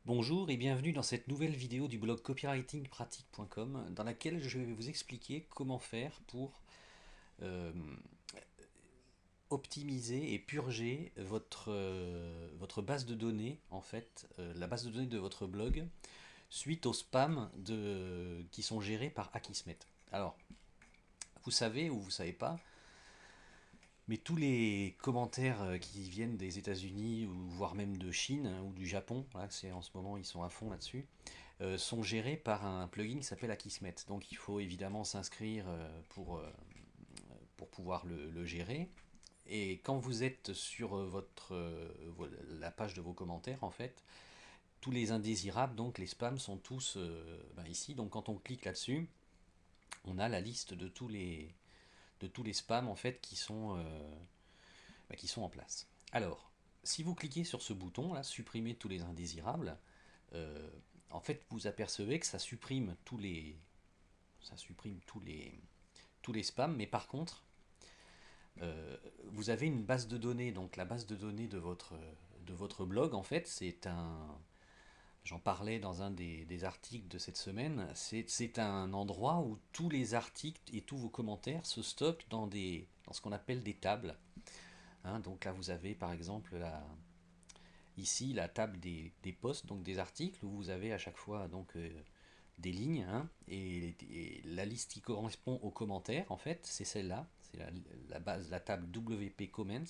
Bonjour et bienvenue dans cette nouvelle vidéo du blog copywritingpratique.com dans laquelle je vais vous expliquer comment faire pour euh, optimiser et purger votre base de données, en fait, la base de données de votre blog suite aux spams qui sont gérés par Akismet. Alors, vous savez ou vous savez pas, mais tous les commentaires qui viennent des États-Unis ou voire même de Chine ou du Japon, là, c'est en ce moment ils sont à fond là-dessus, sont gérés par un plugin qui s'appelle Akismet. Donc il faut évidemment s'inscrire pour pouvoir le gérer. Et quand vous êtes sur la page de vos commentaires, en fait, tous les indésirables, donc les spams, sont tous ici. Donc quand on clique là-dessus, on a la liste de tous les spams en fait qui sont en place. Alors, si vous cliquez sur ce bouton là, supprimer tous les indésirables, euh, en fait vous apercevez que ça supprime tous les spams, mais par contre, vous avez une base de données, donc la base de données de votre blog, en fait, j'en parlais dans un des articles de cette semaine, c'est un endroit où tous les articles et tous vos commentaires se stockent dans ce qu'on appelle des tables. Hein, donc là, vous avez par exemple ici la table des posts, donc des articles, où vous avez à chaque fois des lignes, hein, et la liste qui correspond aux commentaires, en fait, c'est celle-là, c'est la table WP Comments.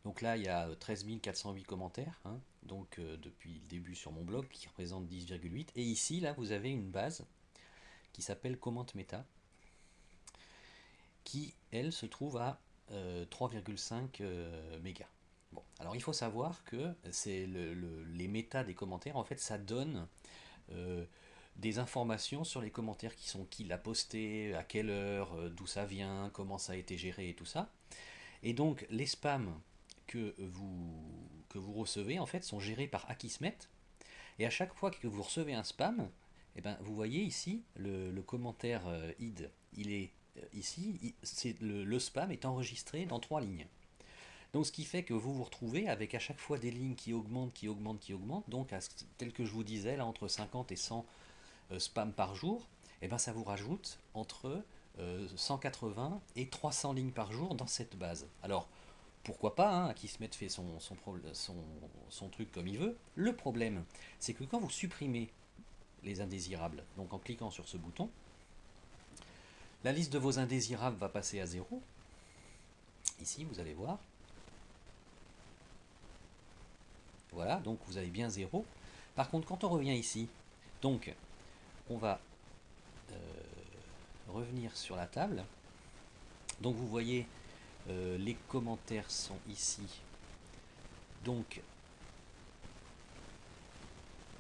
Donc là, il y a 13 408 commentaires, hein, donc depuis le début sur mon blog, qui représente 10,8. Et ici, là, vous avez une base qui s'appelle Comment Meta, qui, elle, se trouve à 3,5 mégas. Bon, alors il faut savoir que les méta des commentaires, en fait, ça donne euh, des informations sur les commentaires qui l'a posté, à quelle heure, d'où ça vient, comment ça a été géré et tout ça. Et donc les spams que vous, que vous recevez en fait sont gérés par Akismet. Et à chaque fois que vous recevez un spam, eh ben, vous voyez ici le commentaire id, il est ici, le spam est enregistré dans trois lignes. Donc ce qui fait que vous vous retrouvez avec à chaque fois des lignes qui augmentent, qui augmentent, qui augmentent. Donc tel que je vous disais, là entre 50 et 100 spams par jour, et ben ça vous rajoute entre 180 et 300 lignes par jour dans cette base. Alors pourquoi pas, hein, qui se mette fait son truc comme il veut. Le problème, c'est que quand vous supprimez les indésirables, donc en cliquant sur ce bouton, la liste de vos indésirables va passer à zéro. Ici, vous allez voir. Voilà, donc vous avez bien zéro. Par contre, quand on revient ici, donc on va revenir sur la table. Donc vous voyez, les commentaires sont ici. Donc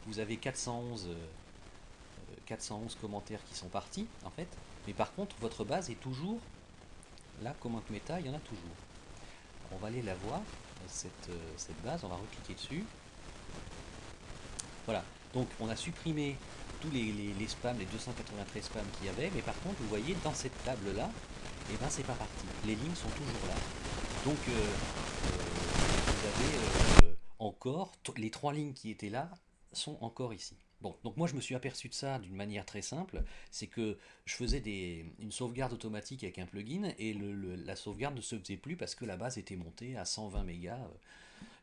vous avez 411 commentaires qui sont partis en fait. Mais par contre, votre base est toujours là, comment méta, il y en a toujours. On va aller la voir, cette base, on va recliquer dessus. Voilà, donc on a supprimé tous les spams, les 293 spams qu'il y avait, mais par contre, vous voyez, dans cette table-là, et ben c'est pas parti. Les lignes sont toujours là. Donc vous avez encore, les trois lignes qui étaient là sont encore ici. Bon, donc moi je me suis aperçu de ça d'une manière très simple, c'est que je faisais une sauvegarde automatique avec un plugin et la sauvegarde ne se faisait plus parce que la base était montée à 120 mégas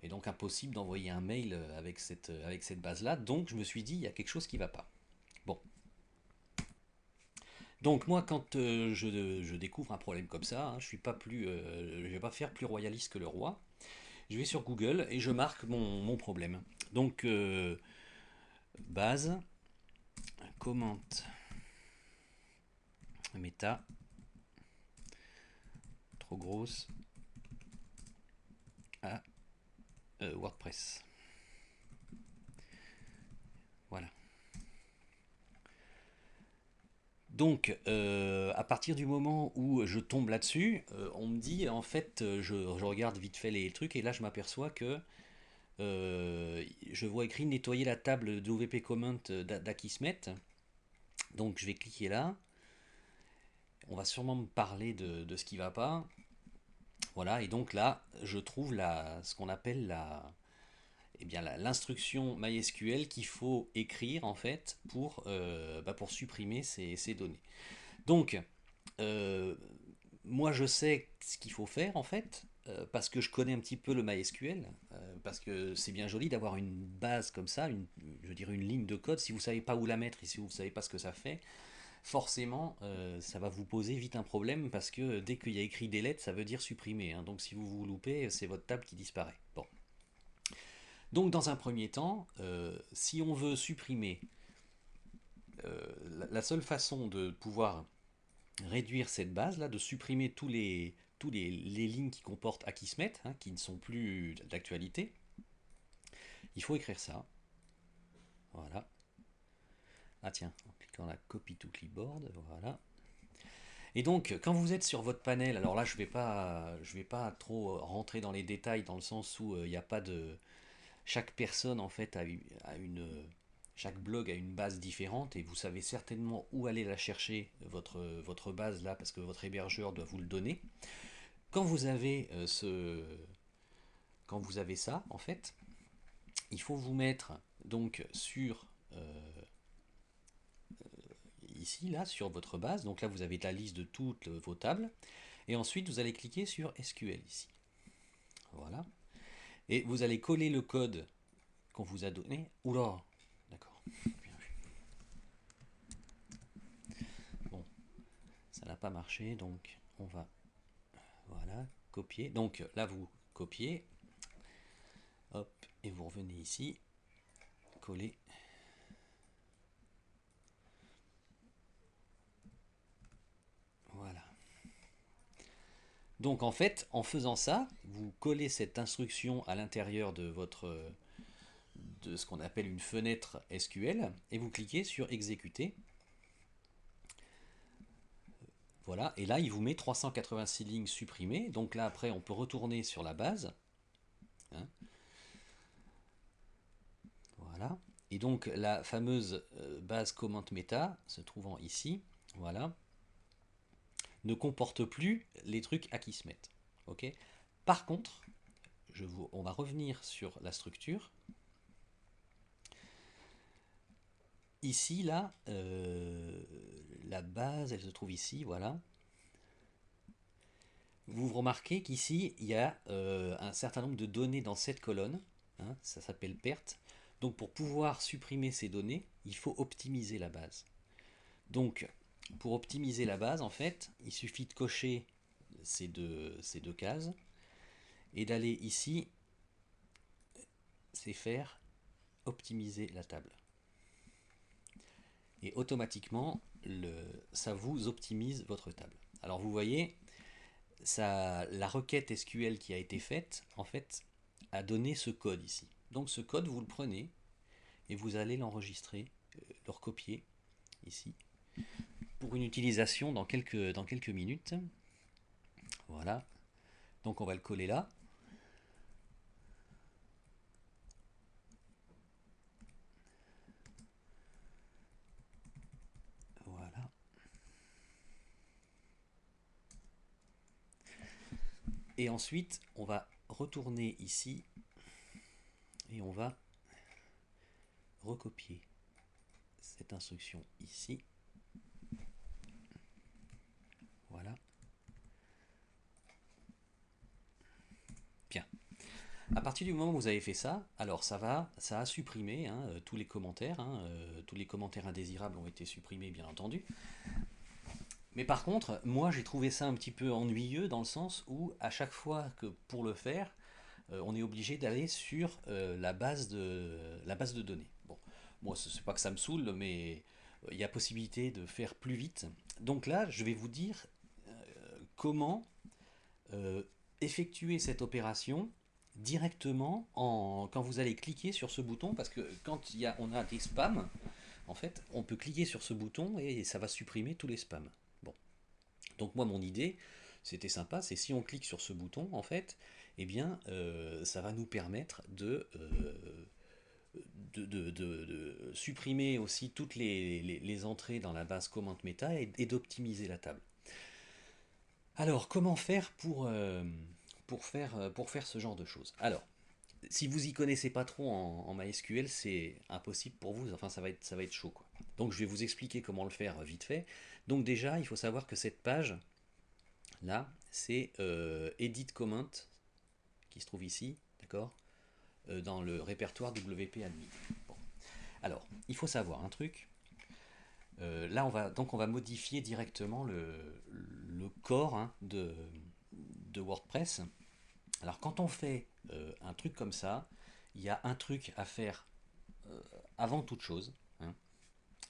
et donc impossible d'envoyer un mail avec cette base-là. Donc je me suis dit, il y a quelque chose qui ne va pas. Bon, donc moi quand je découvre un problème comme ça, hein, je vais pas faire plus royaliste que le roi. Je vais sur Google et je marque mon problème. Donc base, commente, méta, trop grosse à WordPress. Voilà. Donc, à partir du moment où je tombe là-dessus, on me dit, en fait, je regarde vite fait les trucs, et là je m'aperçois que je vois écrit nettoyer la table de WP Comment d'Akismet. Donc je vais cliquer là. On va sûrement me parler de ce qui va pas. Voilà, et donc là, je trouve ce qu'on appelle eh bien, l'instruction MySQL qu'il faut écrire en fait pour supprimer ces données. Donc, euh, moi je sais ce qu'il faut faire en fait, parce que je connais un petit peu le MySQL, parce que c'est bien joli d'avoir une base comme ça, je dirais une ligne de code. Si vous ne savez pas où la mettre et si vous ne savez pas ce que ça fait, forcément ça va vous poser vite un problème, parce que dès qu'il y a écrit delete, ça veut dire supprimer, hein. Donc si vous vous loupez, c'est votre table qui disparaît. Bon. Donc dans un premier temps, si on veut supprimer, la seule façon de pouvoir réduire cette base là, de supprimer les lignes qui comportent Akismet, hein, qui ne sont plus d'actualité, il faut écrire ça. Voilà. Ah tiens, en cliquant la copy to clipboard, voilà. Et donc, quand vous êtes sur votre panel, alors là, je vais pas trop rentrer dans les détails, dans le sens où il n'y a pas de, chaque personne en fait a une, chaque blog a une base différente, et vous savez certainement où aller la chercher, votre base là, parce que votre hébergeur doit vous le donner. Quand vous avez quand vous avez ça en fait, il faut vous mettre donc sur ici là sur votre base. Donc là vous avez la liste de toutes vos tables, et ensuite vous allez cliquer sur SQL ici. Voilà. Et vous allez coller le code qu'on vous a donné. Oula, d'accord. Bien vu. Bon, ça n'a pas marché, donc on va, voilà, copier. Donc là vous copiez, hop, et vous revenez ici, coller. Voilà. Donc en fait, en faisant ça, vous collez cette instruction à l'intérieur de ce qu'on appelle une fenêtre SQL, et vous cliquez sur exécuter. Voilà, et là il vous met 386 lignes supprimées. Donc là après on peut retourner sur la base, hein. Voilà. Et donc la fameuse base comment meta se trouvant ici, voilà, ne comporte plus les trucs Akismet. Ok. Par contre, on va revenir sur la structure. Ici, là, la base, elle se trouve ici, voilà. Vous remarquez qu'ici, il y a un certain nombre de données dans cette colonne, hein, ça s'appelle perte. Donc pour pouvoir supprimer ces données, il faut optimiser la base. Donc pour optimiser la base, en fait, il suffit de cocher ces deux cases, et d'aller ici, c'est faire optimiser la table. Et automatiquement, ça vous optimise votre table. Alors vous voyez, la requête SQL qui a été faite, en fait, a donné ce code ici. Donc ce code, vous le prenez et vous allez l'enregistrer, le recopier ici, pour une utilisation dans quelques minutes. Voilà. Donc on va le coller là. Voilà. Et ensuite, on va retourner ici et on va recopier cette instruction ici. Voilà. Bien. À partir du moment où vous avez fait ça, alors ça a supprimé, hein, tous les commentaires, hein, tous les commentaires indésirables ont été supprimés, bien entendu. Mais par contre, moi j'ai trouvé ça un petit peu ennuyeux, dans le sens où à chaque fois que pour le faire, on est obligé d'aller sur la base de données. Bon, moi c'est pas que ça me saoule, mais il y a possibilité de faire plus vite. Donc là, je vais vous dire comment euh, effectuer cette opération directement quand vous allez cliquer sur ce bouton, parce que quand on a des spams, en fait, on peut cliquer sur ce bouton et ça va supprimer tous les spams. Bon, donc moi mon idée, c'était sympa, c'est si on clique sur ce bouton, en fait, eh bien, ça va nous permettre de supprimer aussi toutes les entrées dans la base command meta, et d'optimiser la table. Alors, comment faire pour faire ce genre de choses? Alors, si vous y connaissez pas trop en MySQL, c'est impossible pour vous. Enfin, ça va être chaud, quoi. Donc, je vais vous expliquer comment le faire vite fait. Donc, déjà, il faut savoir que cette page là, c'est Edit Comment qui se trouve ici, d'accord, dans le répertoire WP Admin. Bon. Alors, il faut savoir un truc. Là, on va modifier directement le corps, hein, de WordPress. Alors, quand on fait un truc comme ça, il y a un truc à faire avant toute chose, hein.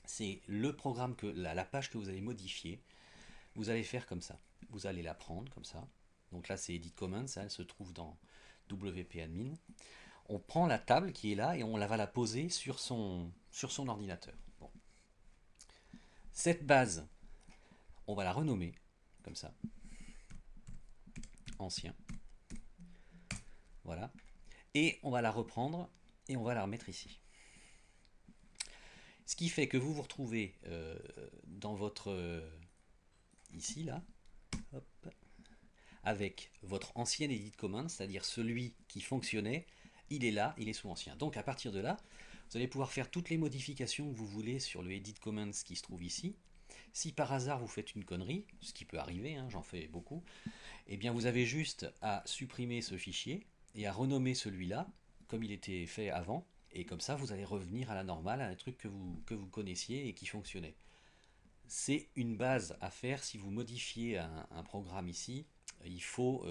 C'est le programme la page que vous allez modifier. Vous allez faire comme ça. Vous allez la prendre comme ça. Donc là, c'est Edit Commands, ça, elle se trouve dans WP Admin. On prend la table qui est là et on va la poser sur son ordinateur. Bon. Cette base, on va la renommer comme ça, ancien. Voilà. Et on va la reprendre et on va la remettre ici. Ce qui fait que vous vous retrouvez dans votre ici là, hop, avec votre ancien edit command, c'est-à-dire celui qui fonctionnait, il est là, il est sous ancien. Donc à partir de là, vous allez pouvoir faire toutes les modifications que vous voulez sur le edit commands qui se trouve ici. Si par hasard vous faites une connerie, ce qui peut arriver, hein, j'en fais beaucoup, eh bien vous avez juste à supprimer ce fichier et à renommer celui-là comme il était fait avant, et comme ça vous allez revenir à la normale, à un truc que vous connaissiez et qui fonctionnait. C'est une base à faire si vous modifiez un programme ici. Il faut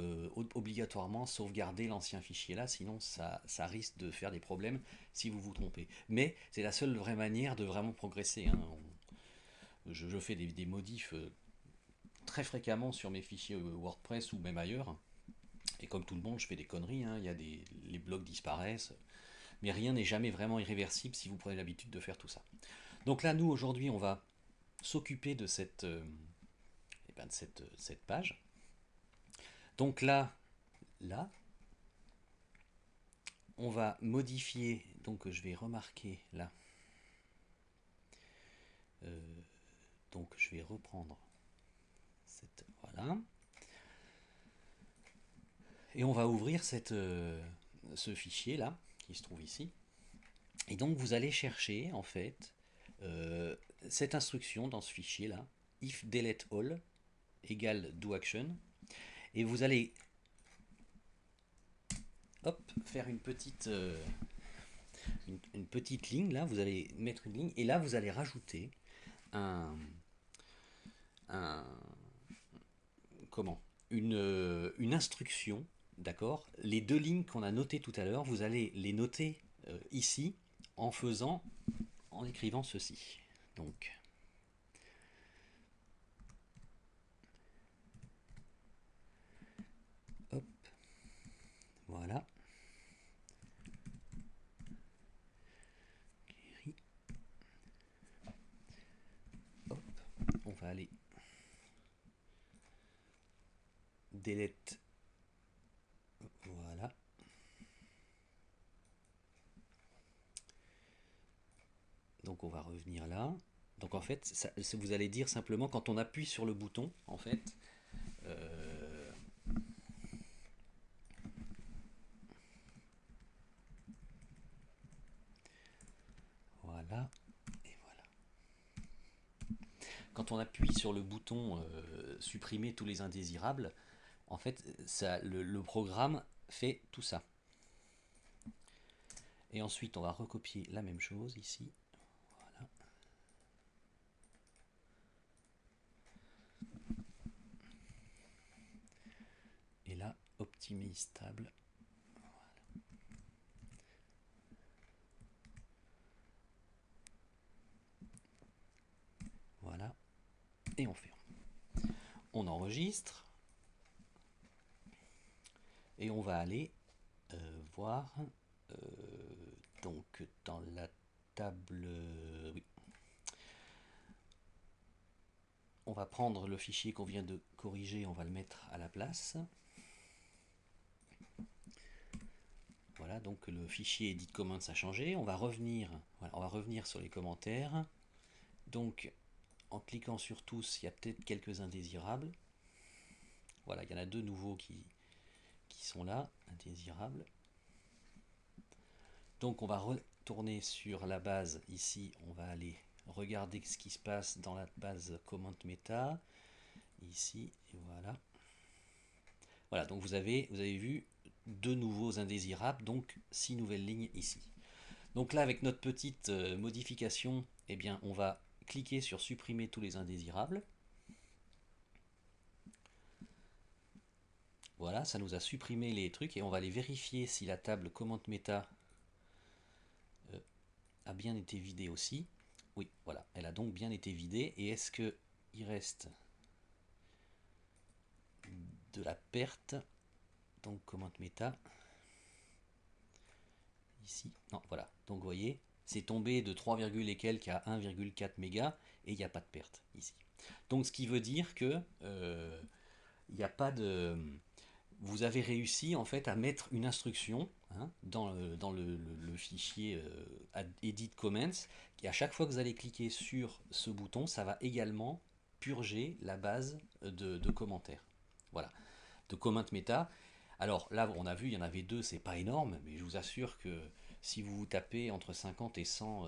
obligatoirement sauvegarder l'ancien fichier là, sinon ça risque de faire des problèmes si vous vous trompez. Mais c'est la seule vraie manière de vraiment progresser, hein. Je fais des modifs très fréquemment sur mes fichiers WordPress ou même ailleurs. Et comme tout le monde, je fais des conneries, hein. Les blocs disparaissent. Mais rien n'est jamais vraiment irréversible si vous prenez l'habitude de faire tout ça. Donc là, nous, aujourd'hui, on va s'occuper de cette page. Donc là, on va modifier, donc je vais remarquer là, donc je vais reprendre cette, voilà, et on va ouvrir ce fichier là, qui se trouve ici, et donc vous allez chercher en fait euh, cette instruction dans ce fichier là, if delete all égale do action, et vous allez hop, faire une petite ligne là, vous allez mettre une ligne, et là vous allez rajouter un, un comment une instruction, d'accord. Les deux lignes qu'on a notées tout à l'heure, vous allez les noter ici en écrivant ceci. Donc, hop, voilà. Hop, on va aller delete, voilà. Donc on va revenir là. Donc en fait, vous allez dire simplement quand on appuie sur le bouton, en fait, euh, voilà, et voilà. Quand on appuie sur le bouton supprimer tous les indésirables, en fait, le programme fait tout ça. Et ensuite, on va recopier la même chose ici. Voilà. Et là, optimise table. Voilà. Et on ferme. On enregistre. Et on va aller voir euh, donc dans la table. Oui. On va prendre le fichier qu'on vient de corriger, on va le mettre à la place. Voilà, donc le fichier edit commands a changé. On va revenir, voilà, on va revenir sur les commentaires. Donc en cliquant sur tous, il y a peut-être quelques indésirables. Voilà, il y en a deux nouveaux qui sont là, indésirables. Donc on va retourner sur la base ici, on va aller regarder ce qui se passe dans la base comment meta, ici, et voilà. Voilà, donc vous avez vu deux nouveaux indésirables, donc 6 nouvelles lignes ici. Donc là, avec notre petite modification, eh bien, on va cliquer sur supprimer tous les indésirables. Voilà, ça nous a supprimé les trucs et on va aller vérifier si la table comment meta a bien été vidée aussi. Oui, voilà, elle a donc bien été vidée. Et est-ce que il reste de la perte? Donc comment meta ici, non, voilà. Donc vous voyez, c'est tombé de 3, et quelques à 1,4 mégas et il n'y a pas de perte ici. Donc ce qui veut dire que il n'y a pas de, vous avez réussi en fait à mettre une instruction hein, dans le fichier edit comments, et à chaque fois que vous allez cliquer sur ce bouton, ça va également purger la base de commentaires. Voilà, de comment meta. Alors là, on a vu, il y en avait deux, c'est pas énorme, mais je vous assure que si vous tapez entre 50 et 100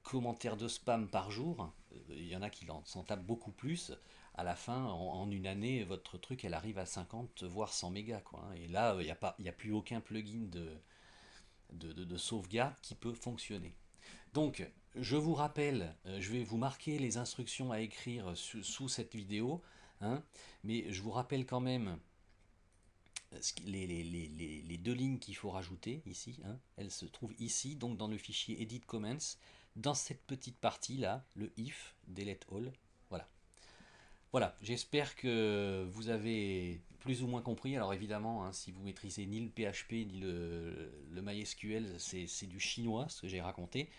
commentaires de spam par jour, il y en a qui s'en tapent beaucoup plus. À la fin, en une année, votre truc, elle arrive à 50, voire 100 mégas. Quoi, hein. Et là, il n'y a plus aucun plugin de sauvegarde qui peut fonctionner. Donc, je vous rappelle, je vais vous marquer les instructions à écrire sous cette vidéo, hein, mais je vous rappelle quand même les deux lignes qu'il faut rajouter ici, hein, elles se trouvent ici, donc dans le fichier edit comments, dans cette petite partie là, le if delete all. Voilà. Voilà, j'espère que vous avez plus ou moins compris. Alors évidemment, hein, si vous maîtrisez ni le PHP ni le MySQL, c'est du chinois ce que j'ai raconté.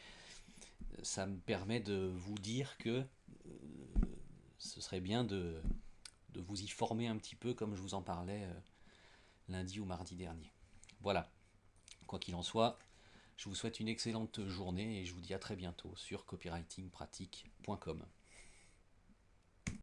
Ça me permet de vous dire que ce serait bien de vous y former un petit peu comme je vous en parlais lundi ou mardi dernier. Voilà, quoi qu'il en soit, je vous souhaite une excellente journée et je vous dis à très bientôt sur copywritingpratique.com.